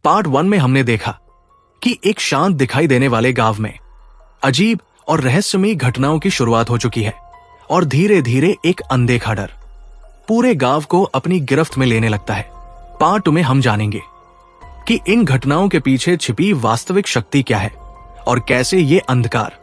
Part 1 में हमने देखा कि एक शांत दिखाई देने वाले गांव में अजीब और रहस्यमयी घटनाओं की शुरुआत हो चुकी है और धीरे धीरे एक अनदेखा डर पूरे गांव को अपनी गिरफ्त में लेने लगता है। पार्ट 2 में हम जानेंगे कि इन घटनाओं के पीछे छिपी वास्तविक शक्ति क्या है और कैसे ये अंधकार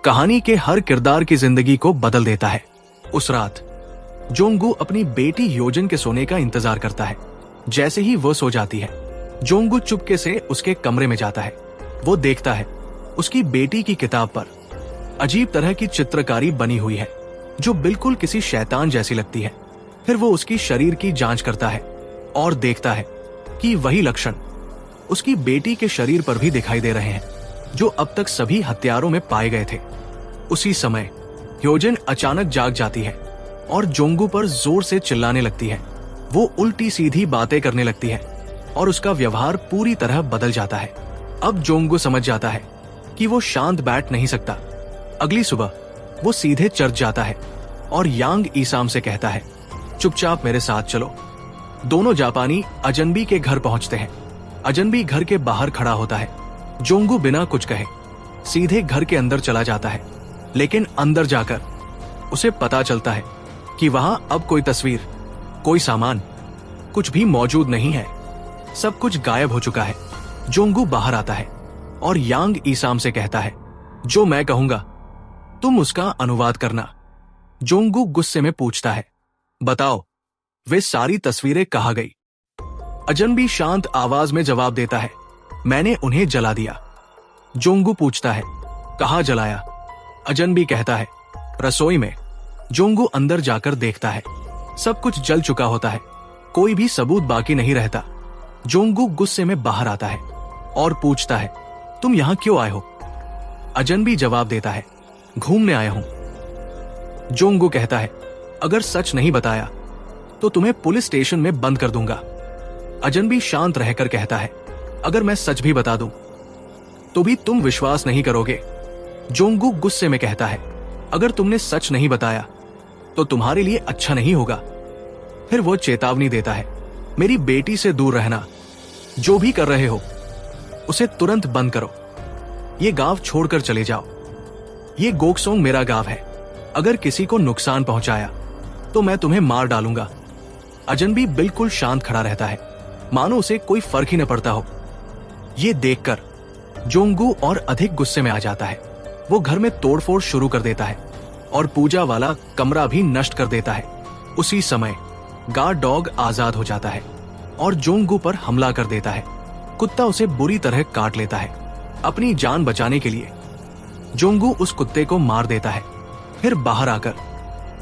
कहानी के हर किरदार की जिंदगी को बदल देता है। उस रात जोंगू अपनी बेटी योजन के सोने का इंतजार करता है। जैसे ही वो सो जाती है, जोंगू चुपके से उसके कमरे में जाता है। वो देखता है उसकी बेटी की किताब पर अजीब तरह की चित्रकारी बनी हुई है जो बिल्कुल किसी शैतान जैसी लगती है। फिर वो उसकी शरीर की जांच करता है और देखता है कि वही लक्षण उसकी बेटी के शरीर पर भी दिखाई दे रहे हैं जो अब तक सभी हत्यारों में पाए गए थे। उसी समय योजन अचानक जाग जाती है और जोंगू पर जोर से चिल्लाने लगती है। वो उल्टी सीधी बातें करने लगती है और उसका व्यवहार पूरी तरह बदल जाता है। अब जोंगू समझ जाता है कि वो शांत बैठ नहीं सकता। अगली सुबह वो सीधे चर्च जाता है और यांग ईसाम से कहता है, चुपचाप मेरे साथ चलो। दोनों जापानी अजनबी के घर पहुंचते हैं। अजनबी घर के बाहर खड़ा होता है। जोंगू बिना कुछ कहे सीधे घर के अंदर चला जाता है, लेकिन अंदर जाकर उसे पता चलता है कि वहां अब कोई तस्वीर, कोई सामान, कुछ भी मौजूद नहीं है। सब कुछ गायब हो चुका है। जोंगू बाहर आता है और यांग ईसाम से कहता है, जो मैं कहूंगा तुम उसका अनुवाद करना। जोंगू गुस्से में पूछता है, बताओ वे सारी तस्वीरें कहाँ गई? अजनबी शांत आवाज में जवाब देता है, मैंने उन्हें जला दिया। जोंगू पूछता है, कहाँ जलाया? अजनबी कहता है, रसोई में। जोंगू अंदर जाकर देखता है सब कुछ जल चुका होता है। कोई भी सबूत बाकी नहीं रहता। जोंगू गुस्से में बाहर आता है और पूछता है, तुम यहां क्यों आए हो? अजनबी जवाब देता है, घूमने आया हूं। जोंगू कहता है, अगर सच नहीं बताया तो तुम्हें पुलिस स्टेशन में बंद कर दूंगा। अजनबी शांत रहकर कहता है, अगर मैं सच भी बता दूं तो भी तुम विश्वास नहीं करोगे। जोंगू गुस्से में कहता है, अगर तुमने सच नहीं बताया तो तुम्हारे लिए अच्छा नहीं होगा। फिर वो चेतावनी देता है, मेरी बेटी से दूर रहना। जो भी कर रहे हो उसे तुरंत बंद करो। ये गांव छोड़कर चले जाओ। ये गोकसोंग मेरा गांव है। अगर किसी को नुकसान पहुंचाया तो मैं तुम्हें मार डालूंगा। अजनबी बिल्कुल शांत खड़ा रहता है, मानो उसे कोई फर्क ही न पड़ता हो। ये देखकर जोंगू और अधिक गुस्से में आ जाता है। वो घर में तोड़फोड़ शुरू कर देता है और पूजा वाला कमरा भी नष्ट कर देता है। उसी समय गार्ड डॉग आजाद हो जाता है और जोंगू पर हमला कर देता है। कुत्ता उसे बुरी तरह काट लेता है। अपनी जान बचाने के लिए जोंगू उस कुत्ते को मार देता है। फिर बाहर आकर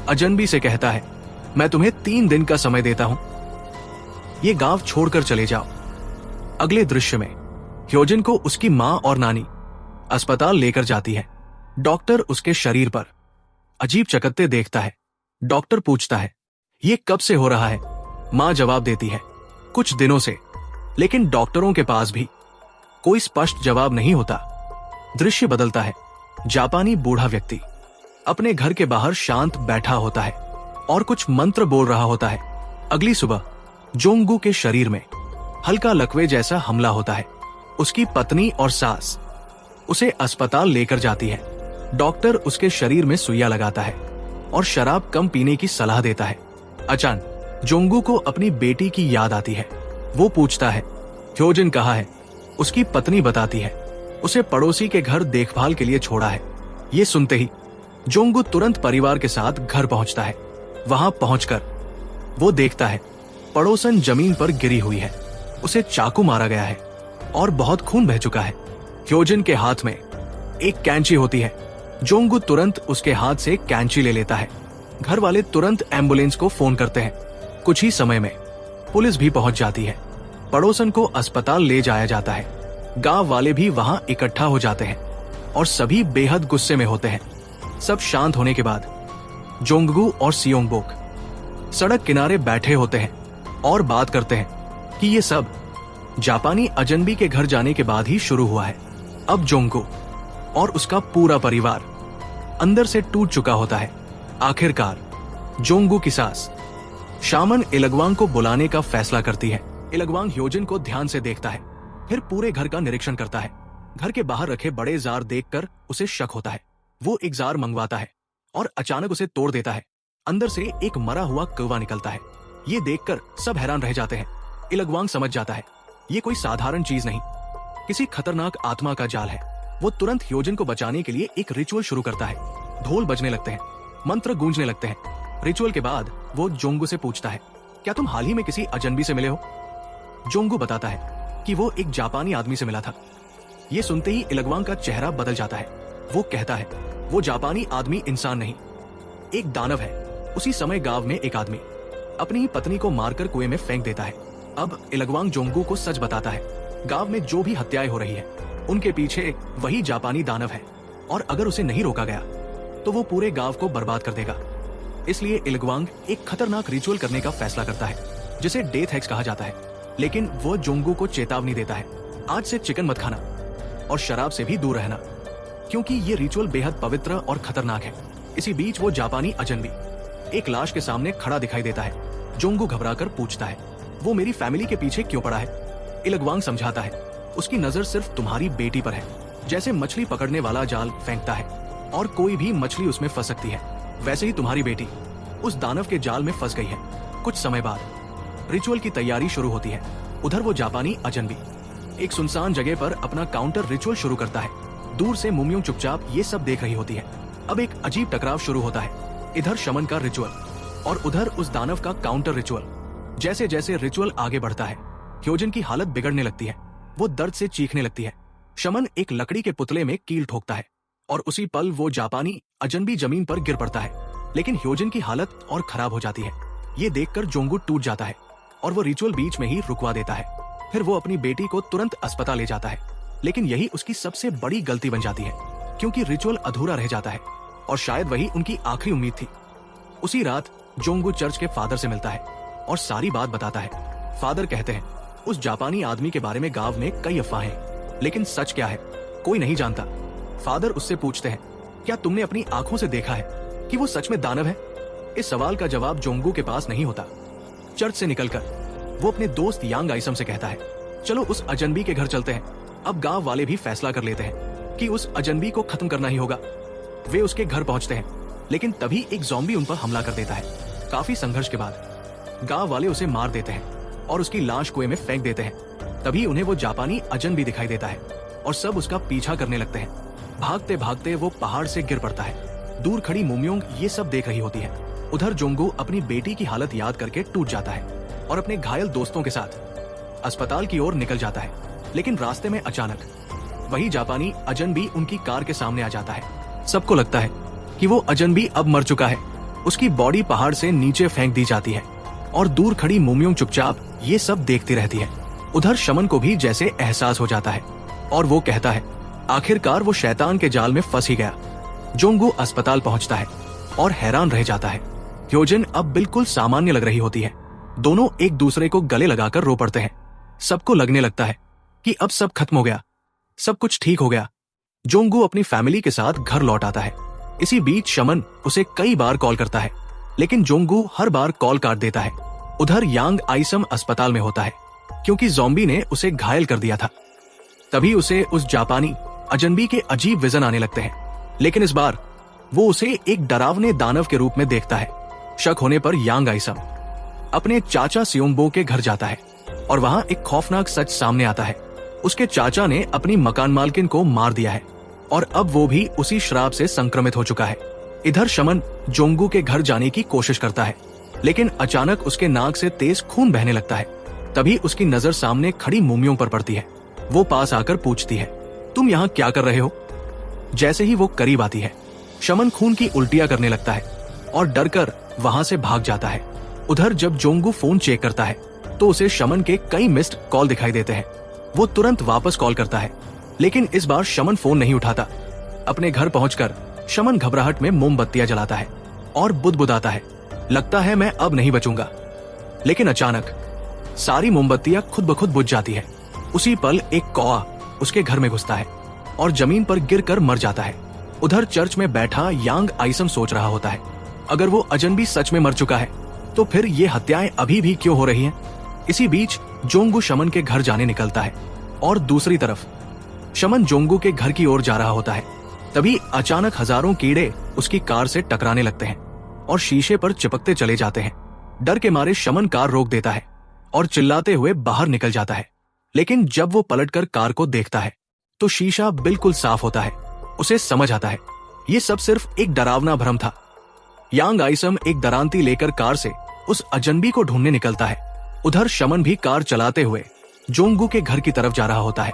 अजनबी से कहता है, मैं तुम्हें 3 दिन का समय देता हूं। ये गांव छोड़कर चले जाओ। अगले दृश्य में ह्योजन को उसकी मां और नानी अस्पताल लेकर जाती है। डॉक्टर उसके शरीर पर अजीब चकत्ते देखता है। डॉक्टर पूछता है, ये कब से हो रहा है? मां जवाब देती है, कुछ दिनों से। लेकिन डॉक्टरों के पास भी कोई स्पष्ट जवाब नहीं होता। दृश्य बदलता है। जापानी बूढ़ा व्यक्ति अपने घर के बाहर शांत बैठा होता है और कुछ मंत्र बोल रहा होता है। अगली सुबह जोंगू के शरीर में हल्का लकवे जैसा हमला होता है। उसकी पत्नी और सास उसे अस्पताल लेकर जाती है। डॉक्टर उसके शरीर में सुइया लगाता है और शराब कम पीने की सलाह देता है। अचानक जोंगू को अपनी बेटी की याद आती है। वो पूछता है, ह्योजन कहाँ है? उसकी पत्नी बताती है, उसे पड़ोसी के घर देखभाल के लिए छोड़ा है। ये सुनते ही जोंगू तुरंत परिवार के साथ घर पहुंचता है। वहां पहुंचकर वो देखता है पड़ोसन जमीन पर गिरी हुई है। उसे चाकू मारा गया है और बहुत खून बह चुका है। ह्योजन के हाथ में एक कैंची होती है। जोंगू तुरंत उसके हाथ से कैंची ले लेता है। घर वाले तुरंत एम्बुलेंस को फोन करते हैं। कुछ ही समय में पुलिस भी पहुंच जाती है। पड़ोसन को अस्पताल ले जाया जाता है। गांव वाले भी वहां इकट्ठा हो जाते हैं और सभी बेहद गुस्से में होते हैं। सब शांत होने के बाद जोंगू और सियोंगबोक सड़क किनारे बैठे होते हैं और बात करते हैं कि ये सब जापानी अजनबी के घर जाने के बाद ही शुरू हुआ है। अब जोंगू और उसका पूरा परिवार अंदर से टूट चुका होता है। आखिरकार जोंगू की सास शामन इलगवांग को बुलाने का फैसला करती है। इलगवांग ह्योजन को ध्यान से देखता है फिर पूरे घर का निरीक्षण करता है। घर के बाहर रखे बड़े जार देखकर उसे शक होता है। वो एक जार मंगवाता है और अचानक उसे तोड़ देता है। अंदर से एक मरा हुआ कौवा निकलता है। ये देखकर सब हैरान रह जाते हैं। इलग्वांग समझ जाता है ये कोई साधारण चीज नहीं, किसी खतरनाक आत्मा का जाल है। वो तुरंत ह्योजन को बचाने के लिए एक रिचुअल शुरू करता है। ढोल बजने लगते हैं, मंत्र गूंजने लगते हैं। रिचुअल के बाद वो जोंगू से पूछता है, क्या तुम हाल ही में किसी अजनबी से मिले हो? जोंगू बताता है कि वो एक जापानी आदमी से मिला था। ये सुनते ही इलग्वांग का चेहरा बदल जाता है। वो कहता है वो जापानी आदमी इंसान नहीं, एक दानव है। उसी समय गांव में एक आदमी अपनी ही पत्नी को मारकर कुएं में फेंक देता है। अब इलग्वांग जोंगू को सच बताता है। गांव में जो भी हत्याएं हो रही है उनके पीछे वही जापानी दानव है, और अगर उसे नहीं रोका गया तो वो पूरे गांव को बर्बाद कर देगा। इसलिए इलग्वांग एक खतरनाक रिचुअल करने का फैसला करता है जिसे डेथ हेक्स कहा जाता है। लेकिन वो जोंगू को चेतावनी देता है, आज से चिकन मत खाना और शराब से भी दूर रहना, क्योंकि ये रिचुअल बेहद पवित्र और खतरनाक है। इसी बीच वो जापानी अजनबी एक लाश के सामने खड़ा दिखाई देता है। जोंगू घबराकर पूछता है, वो मेरी फैमिली के पीछे क्यों पड़ा है? इलग्वांग समझाता है, उसकी नजर सिर्फ तुम्हारी बेटी पर है। जैसे मछली पकड़ने वाला जाल फेंकता है और कोई भी मछली उसमें फंस सकती है, वैसे ही तुम्हारी बेटी उस दानव के जाल में फंस गई है। कुछ समय बाद रिचुअल की तैयारी शुरू होती है। उधर वो जापानी अजनबी एक सुनसान जगह पर अपना काउंटर रिचुअल शुरू करता है। दूर से मुमियों चुपचाप ये सब देख रही होती है। अब एक अजीब टकराव शुरू होता है। इधर शमन का रिचुअल और उधर उस दानव का काउंटर रिचुअल। जैसे जैसे रिचुअल आगे बढ़ता है, ह्योजन की हालत बिगड़ने लगती है। वो दर्द से चीखने लगती है। शमन एक लकड़ी के पुतले में कील ठोकता है और उसी पल वो जापानी अजनबी जमीन पर गिर पड़ता है। लेकिन ह्योजन की हालत और खराब हो जाती है। ये देखकर जोंगू टूट जाता है और वो रिचुअल बीच में ही रुकवा देता है। फिर वो अपनी बेटी को तुरंत अस्पताल ले जाता है। लेकिन यही उसकी सबसे बड़ी गलती बन जाती है, क्योंकि रिचुअल अधूरा रह जाता है और शायद वही उनकी आखिरी उम्मीद थी। उसी रात जोंगू चर्च के फादर से मिलता है और सारी बात बताता है। फादर कहते हैं उस जापानी आदमी के बारे में गांव में कई अफवाहें हैं, लेकिन सच क्या है कोई नहीं जानता। फादर उससे पूछते हैं, क्या तुमने अपनी आंखों से देखा है कि वो सच में दानव है? इस सवाल का जवाब जोंगू के पास नहीं होता। चर्च से निकलकर वो अपने दोस्त यांग आइसम से कहता है, चलो उस अजनबी के घर चलते हैं। अब गांव वाले भी फैसला कर लेते हैं कि उस अजनबी को खत्म करना ही होगा। वे उसके घर पहुंचते हैं, लेकिन तभी एक ज़ॉम्बी उन पर हमला कर देता है। काफी संघर्ष के बाद गांव वाले उसे मार देते हैं और उसकी लाश कुएं में फेंक देते हैं। तभी उन्हें वो जापानी अजनबी दिखाई देता है और सब उसका पीछा करने लगते हैं। भागते भागते वो पहाड़ से गिर पड़ता है। दूर खड़ी मुमियोंग ये सब देख रही होती है। उधर जोंगू अपनी बेटी की हालत याद करके टूट जाता है और अपने घायल दोस्तों के साथ अस्पताल की ओर निकल जाता है। लेकिन रास्ते में अचानक वही जापानी अजनबी उनकी कार के सामने आ जाता है। सबको लगता है कि वो अजनबी अब मर चुका है। उसकी बॉडी पहाड़ से नीचे फेंक दी जाती है और दूर खड़ी मुमियों चुपचाप ये सब देखती रहती है। उधर शमन को भी जैसे एहसास हो जाता है और वो कहता है, आखिरकार वो शैतान के जाल में फंस ही गया। जोंगू अस्पताल पहुंचता है और हैरान रह जाता है। ह्योजन अब बिल्कुल सामान्य लग रही होती है। दोनों एक दूसरे को गले लगाकर रो पड़ते हैं। सबको लगने लगता है कि अब सब खत्म हो गया, सब कुछ ठीक हो गया। जोंगू अपनी फैमिली के साथ घर लौट आता है। इसी बीच शमन उसे कई बार कॉल करता है, लेकिन जोंगू हर बार कॉल काट देता है। उधर यांग आइसम अस्पताल में होता है, क्योंकि ज़ॉम्बी ने उसे घायल कर दिया था। तभी उसे उस जापानी अजनबी के अजीब विजन आने लगते हैं, लेकिन इस बार वो उसे एक डरावने दानव के रूप में देखता है। शक होने पर यांग आइसम अपने चाचा सियोंगबो के घर जाता है और वहां एक खौफनाक सच सामने आता है। उसके चाचा ने अपनी मकान मालकिन को मार दिया है और अब वो भी उसी श्राप से संक्रमित हो चुका है। इधर शमन जोंगू के घर जाने की कोशिश करता है, लेकिन अचानक उसके नाक से तेज खून बहने लगता है। तभी उसकी नजर सामने खड़ी मुमियों पर पड़ती है। वो पास आकर पूछती है, तुम यहाँ क्या कर रहे हो? जैसे ही वो करीब आती है, शमन खून की उल्टियां करने लगता है और डरकर वहां से भाग जाता है। उधर जब जोंगू फोन चेक करता है तो उसे शमन के कई मिस्ड कॉल दिखाई देते हैं। वो तुरंत वापस कॉल करता है, लेकिन इस बार शमन फोन नहीं उठाता। अपने घर पहुंचकर शमन घबराहट में मोमबत्तियां जलाता है और बुदबुदाता है, लगता है मैं अब नहीं बचूंगा। लेकिन अचानक सारी मोमबत्तियां खुद ब खुद बुझ जाती है। उसी पल एक कौआ उसके घर में घुसता है और जमीन पर गिरकर मर जाता है। उधर चर्च में बैठा यांग आइसम सोच रहा होता है, अगर वो अजनबी सच में मर चुका है तो फिर ये हत्याएं अभी भी क्यों हो रही हैं? इसी बीच जोंगू शमन के घर जाने निकलता है। और दूसरी तरफ शमन जोंगू के घर की ओर जा रहा होता है। तभी अचानक हजारों कीड़े उसकी कार से टकराने लगते हैं और शीशे पर चिपकते चले जाते हैं। डर के मारे शमन कार रोक देता है और चिल्लाते हुए बाहर निकल जाता है। लेकिन जब वो पलटकर कार को देखता है तो शीशा बिल्कुल साफ होता है। उसे समझ आता है ये सब सिर्फ एक डरावना भ्रम था। यांग आइसम एक दरांती लेकर कार से उस अजनबी को ढूंढने निकलता है। उधर शमन भी कार चलाते हुए जोंगू के घर की तरफ जा रहा होता है।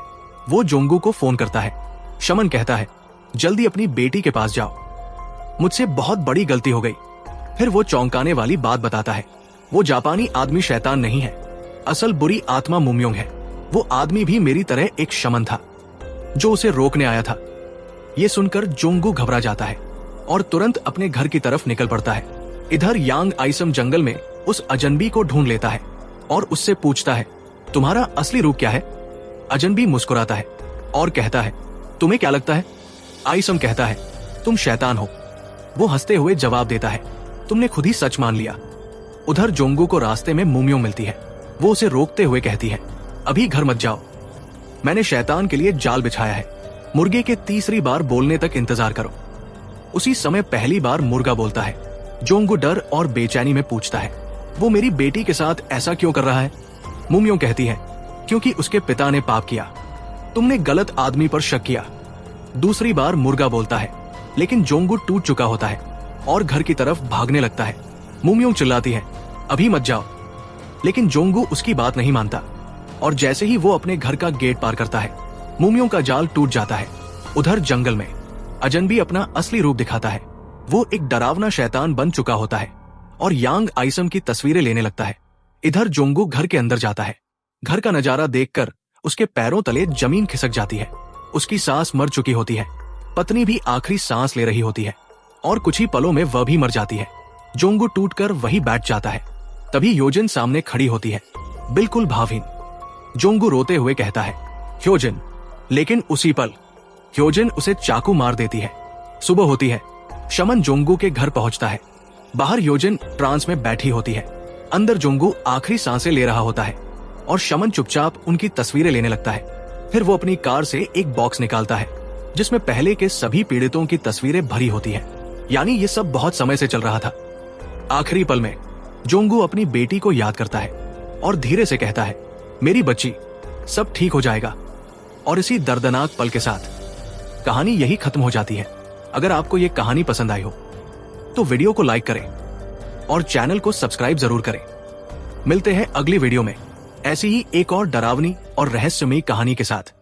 वो जोंगू को फोन करता है। शमन कहता है जल्दी अपनी बेटी के पास जाओ, मुझसे बहुत बड़ी गलती हो गई। फिर वो चौंकाने वाली बात बताता है वो जापानी आदमी शैतान नहीं है, असल बुरी आत्मा मुमयोंग है। वो आदमी भी मेरी तरह एक शमन था जो उसे रोकने आया था। ये सुनकर जोंगू घबरा जाता है और तुरंत अपने घर की तरफ निकल पड़ता है। इधर यांग आइसम जंगल में उस अजनबी को ढूंढ लेता है और उससे पूछता है तुम्हारा असली रूप क्या है। अजनबी मुस्कुराता है और कहता है तुम्हें क्या लगता है। आइसम कहता है तुम शैतान हो। वो हंसते हुए जवाब देता है तुमने खुद ही सच मान लिया। उधर जोंगू को रास्ते में मुमयोंग मिलती है। वो उसे रोकते हुए कहती है अभी घर मत जाओ, मैंने शैतान के लिए जाल बिछाया है। मुर्गे के तीसरी बार बोलने तक इंतजार करो। उसी समय पहली बार मुर्गा बोलता है। जोंगू डर और बेचैनी में पूछता है वो मेरी बेटी के साथ ऐसा क्यों कर रहा है। मुमयोंग कहती है क्योंकि उसके पिता ने पाप किया, तुमने गलत आदमी पर शक किया। दूसरी बार मुर्गा बोलता है लेकिन जोंगू टूट चुका होता है और घर की तरफ भागने लगता है। मुमयोंग चिल्लाती है अभी मत जाओ, लेकिन जोंगू उसकी बात नहीं मानता और जैसे ही वो अपने घर का गेट पार करता है मुमयोंग का जाल टूट जाता है। उधर जंगल में अजनबी अपना असली रूप दिखाता है। वो एक डरावना शैतान बन चुका होता है और यांग आइसम की तस्वीरें लेने लगता है। इधर जोंगू घर के अंदर जाता है। घर का नजारा देखकर उसके पैरों तले जमीन खिसक जाती है। उसकी सास मर चुकी होती है, पत्नी भी आखिरी सांस ले रही होती है और कुछ ही पलों में वह भी मर जाती है। जोंगू टूटकर वहीं बैठ जाता है। तभी ह्योजिन सामने खड़ी होती है, बिल्कुल भावहीन। जोंगू रोते हुए कहता है ह्योजिन, लेकिन उसी पल ह्योजिन उसे चाकू मार देती है। सुबह होती है। शमन जोंगू के घर पहुंचता है। बाहर ह्योजिन ट्रांस में बैठी होती है। अंदर जोंगू आखिरी सांसें ले रहा होता है और शमन चुपचाप उनकी तस्वीरें लेने लगता है। फिर वो अपनी कार से एक बॉक्स निकालता है जिसमें पहले के सभी पीड़ितों की तस्वीरें भरी होती हैं। यानी ये सब बहुत समय से चल रहा था। आखिरी पल में जोंगू अपनी बेटी को याद करता है और धीरे से कहता है मेरी बच्ची, सब ठीक हो जाएगा। और इसी दर्दनाक पल के साथ कहानी यही खत्म हो जाती है। अगर आपको ये कहानी पसंद आई हो तो वीडियो को लाइक करें और चैनल को सब्सक्राइब जरूर करें। मिलते हैं अगली वीडियो में ऐसी ही एक और डरावनी और रहस्यमयी कहानी के साथ।